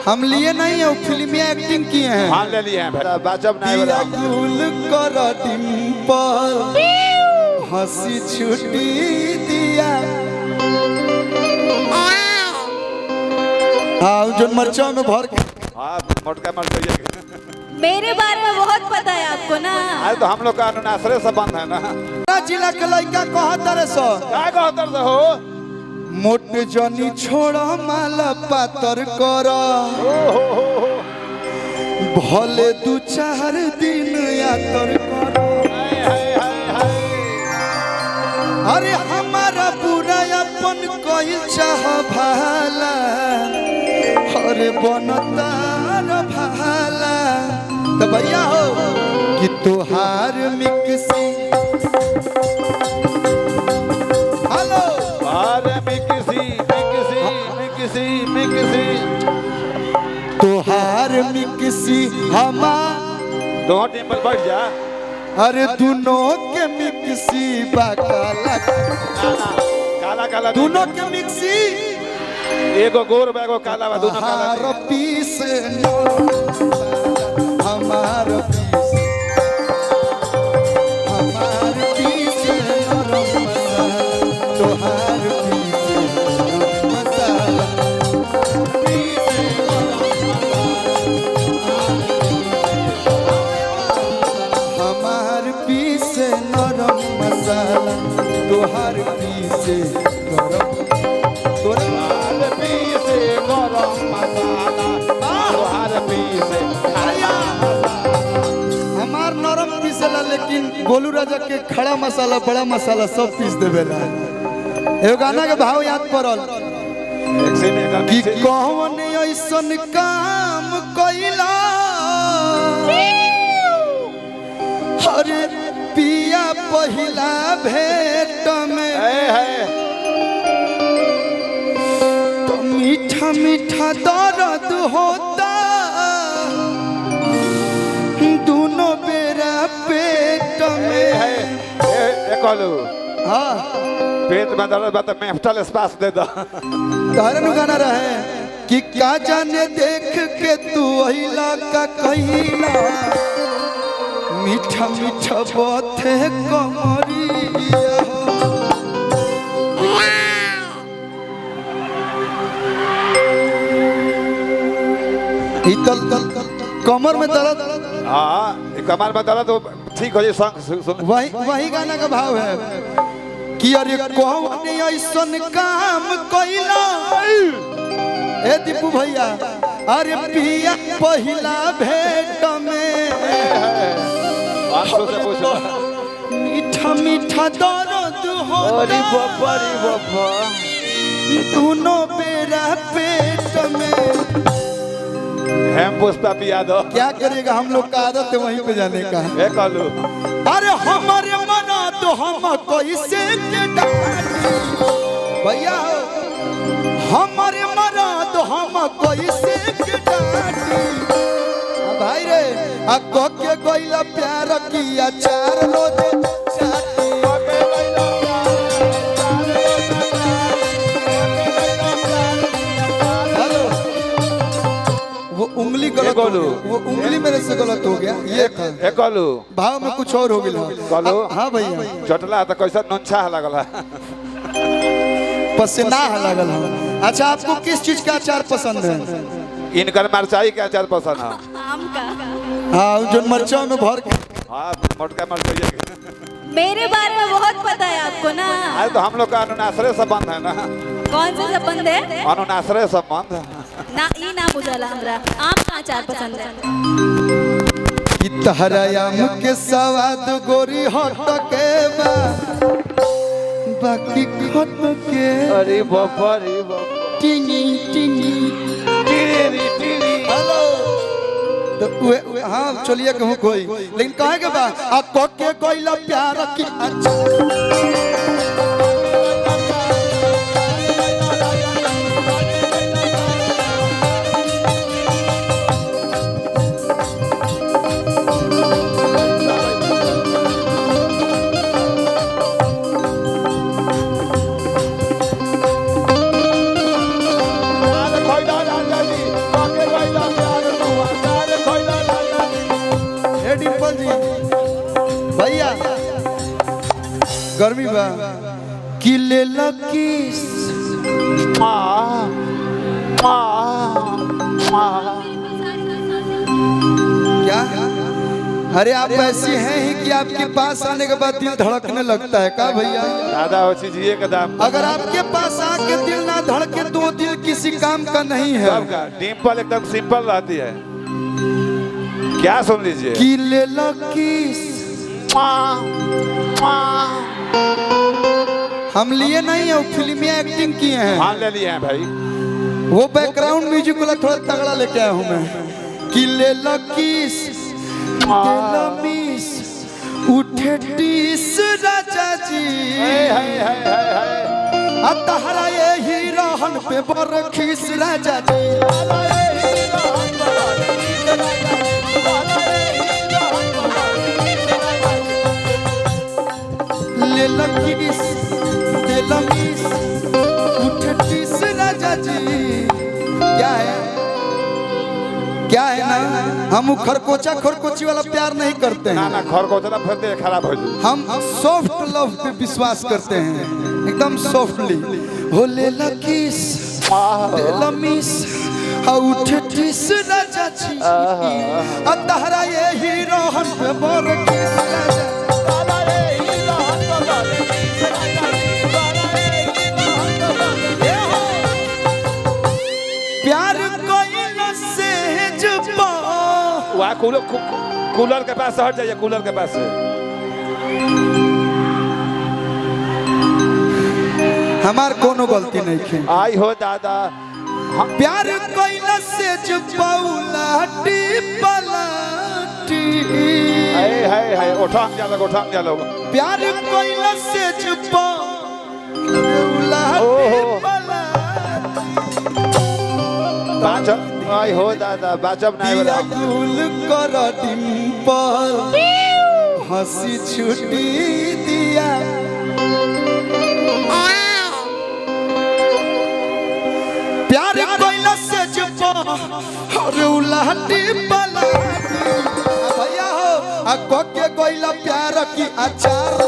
हम लिए नहीं है, फिल्म में एक्टिंग किए हैं। हाँ ले लिए हैं बाजब नहीं दिया गुल कर डिंपल हंसी छुट्टी दिया। हाँ जो मरचा में भर के। हाँ मोटका मर मेरे बारे में बहुत पता है आपको ना। अरे तो हम लोग का अनुनासरे संबंध है ना। जिला के लड़का कहतर सो क्या कहतर से हो मोट जनी छोड़ा माला पातर कर भले दू चार दिन यातर कर। अरे हमारा बुरा अपन कोई चाह भाला अरे बनतार भाला तो भैया हो कि तुहार मिक्सी हेलो अरे मिक्सी तुहार मिक्सी हमार दो टीम पर बैठ जा। अरे दोनों के मिक्सी काला काला दोनों के मिक्सी एगो गोर बैगो काला बा दोनों काला। हमार पीस हमार पीस तोहार हमार पीस नरम मसाला तोहार पीस गरम तोहार पीस गरम मसाला तोहार पीस हमार नरम पीसेला लेकिन गोलू राजा के खड़ा मसाला बड़ा मसाला सब पीस देवेला। एगो गाना के भाव याद पड़ल कि कौन ऐसन काम कइला अरे पिया पहिला भेट में तो मीठा मीठा दर्द होता दोनों बेरा पेट में। कहलू हाँ पेट में दर्द बा तो मेफ्टल स्पास दे दो। तहरे गाना रहे कि का जाने देख के तू अहिला का कहिला मीठा मीठा बाते कमरिया तल कमर में दर्द। हाँ कमर में दर्द ठीक हो जाए संग वही गाना का भाव है कि अरे कौन ऐसन काम कइला ए दीपू भैया अरे पिया पहिला भेट में मीठा मीठा दर्द होता दोनों बेरा पेट में। हम पुष्पा पिया दो। क्या करेगा हम लोग का आदत है वहीं पे जाने का। कहलू अरे हमारे मना तो हम कैसे के डांटी भैया हमारे मना तो हम कैसे के डांटी भाई रे आ के कोइला प्यार किया चार रोज चाटी हेलो वो उंगली गलत हो गया, वो उंगली मेरे से गलत हो गया ये कहलू भाव में कुछ और हो गया। कहलू हाँ भैया चटला तो कैसा नोंछा लगला पसीना लगल है। अच्छा आपको किस चीज का अचार पसंद है? इनकर मरचाई के अचार पसंद है। आम का। हाँ जो मरचा में भर के। हाँ मोटका मरचाई मेरे बारे में बहुत पता है आपको ना। अरे तो हम लोग का अनुनासरे संबंध है ना। कौन सा संबंध है? अनुनासरे संबंध ना ई ना बुझला हमरा। आम का अचार पसंद है। कि तहरा आम के स्वाद गोरी हट के बा बाकी खट के। अरे बाबा रे बाबा टिंगी टिंगी हेलो तो हाँ चलिए कहूँ कोई लेकिन कहे के बा आ के कोइला प्यार की अच्छा गर्मी बा कि ले लकीस क्या? अरे आप ऐसी हैं ही कि आपके पास आने के बाद दिल धड़कने लगता है का भैया? दादा हो चीजिए कदम। अगर आपके पास आके दिल ना धड़के तो दिल किसी काम का नहीं है। सबका डिम्पल एकदम सिंपल रहती है। क्या सुन लीजिए कि ले लकीस हम लिए नहीं है, फिल्म में एक्टिंग किए हैं। हाँ ले लिए हैं भाई। वो बैकग्राउंड म्यूजिक वाला थोड़ा तगड़ा लेके आया हूँ मैं। कि ले लकीस मिस उठे टीस राजा जी तहरा ये ही रहन पे बरखीस राजा जी। ले लकीस मिस उठे टीस राजा जी। क्या है ना, हम खरकोचा खरकोची वाला प्यार नहीं करते हैं। ना खरकोचा फिर खराब हो जाए। हम सॉफ्ट लव पे विश्वास करते हैं, एकदम सॉफ्टली। हो ले लकीस मिस उठे टीस राजा जी तहरा ये ही रहन पे बरखीस राजा। प्यार कोई न सेज पा वहाँ कूलर के पास से हट जाइए, कूलर के पास से। हमार कोनो गलती नहीं थी। आई हो दादा प्यार कोई न सेज पौलाटी पलाटी। हाय उठाम जा लो। प्यार कोई न सेज पौलाटी पलाटी। आई हो दादा बाजब नहीं दिया गुल कर डिम्पल हंसी छुट्टी दिया। प्यार कोइला से जपा और उलाटी पलाटी भैया हो आ को के कोइला प्यार की अचार